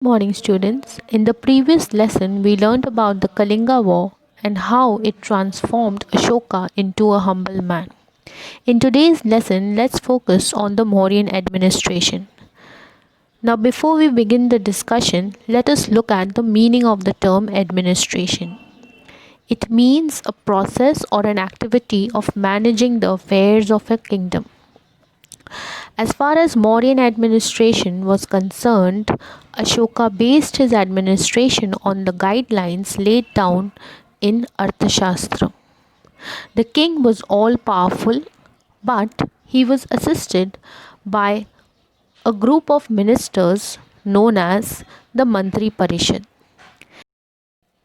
Morning, students. In the previous lesson, we learned about the Kalinga War and how it transformed Ashoka into a humble man. In today's lesson, let's focus on the Mauryan administration. Now, before we begin the discussion, let us look at the meaning of the term administration. It means a process or an activity of managing the affairs of a kingdom. As far as Mauryan administration was concerned, Ashoka based his administration on the guidelines laid down in Arthashastra. The king was all powerful, but he was assisted by a group of ministers known as the Mantri Parishad.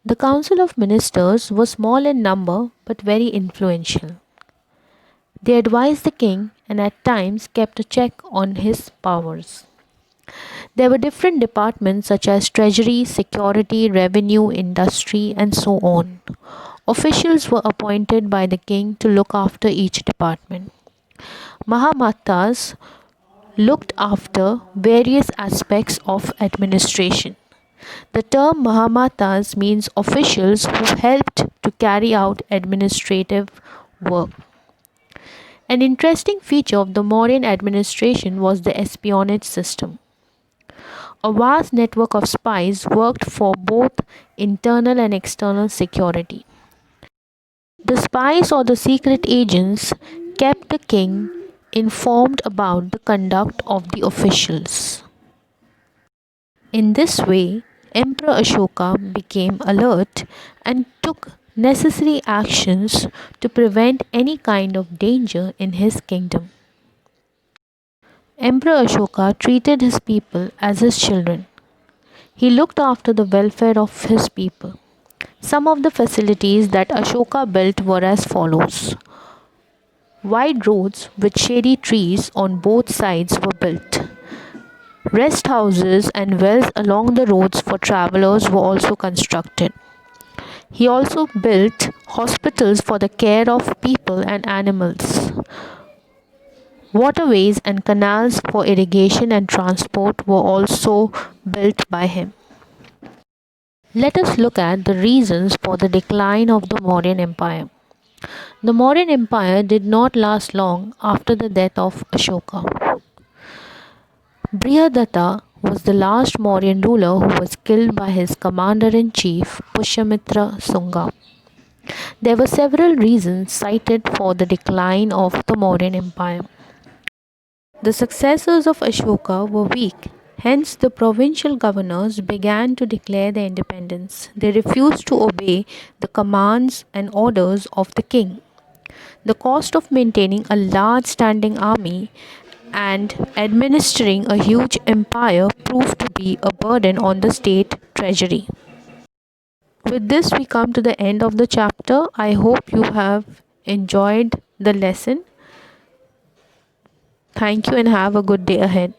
The council of ministers was small in number but very influential. They advised the king and at times kept a check on his powers. There were different departments such as treasury, security, revenue, industry, and so on. Officials were appointed by the king to look after each department. Mahamatas looked after various aspects of administration. The term Mahamatas means officials who helped to carry out administrative work. An interesting feature of the Mauryan administration was the espionage system. A vast network of spies worked for both internal and external security. The spies or the secret agents kept the king informed about the conduct of the officials. In this way, Emperor Ashoka became alert and took necessary actions to prevent any kind of danger in his kingdom. Emperor Ashoka treated his people as his children. He looked after the welfare of his people. Some of the facilities that Ashoka built were as follows. Wide roads with shady trees on both sides were built. Rest houses and wells along the roads for travelers were also constructed. He also built hospitals for the care of people and animals. Waterways and canals for irrigation and transport were also built by him. Let us look at the reasons for the decline of the Mauryan Empire. The Mauryan Empire did not last long after the death of Ashoka. Brihadatta was the last Mauryan ruler who was killed by his commander-in-chief Pushyamitra Shunga. There were several reasons cited for the decline of the Mauryan Empire. The successors of Ashoka were weak, hence the provincial governors began to declare their independence. They refused to obey the commands and orders of the king. The cost of maintaining a large standing army and administering a huge empire proved to be a burden on the state treasury. With this, we come to the end of the chapter. I hope you have enjoyed the lesson. Thank you and have a good day ahead.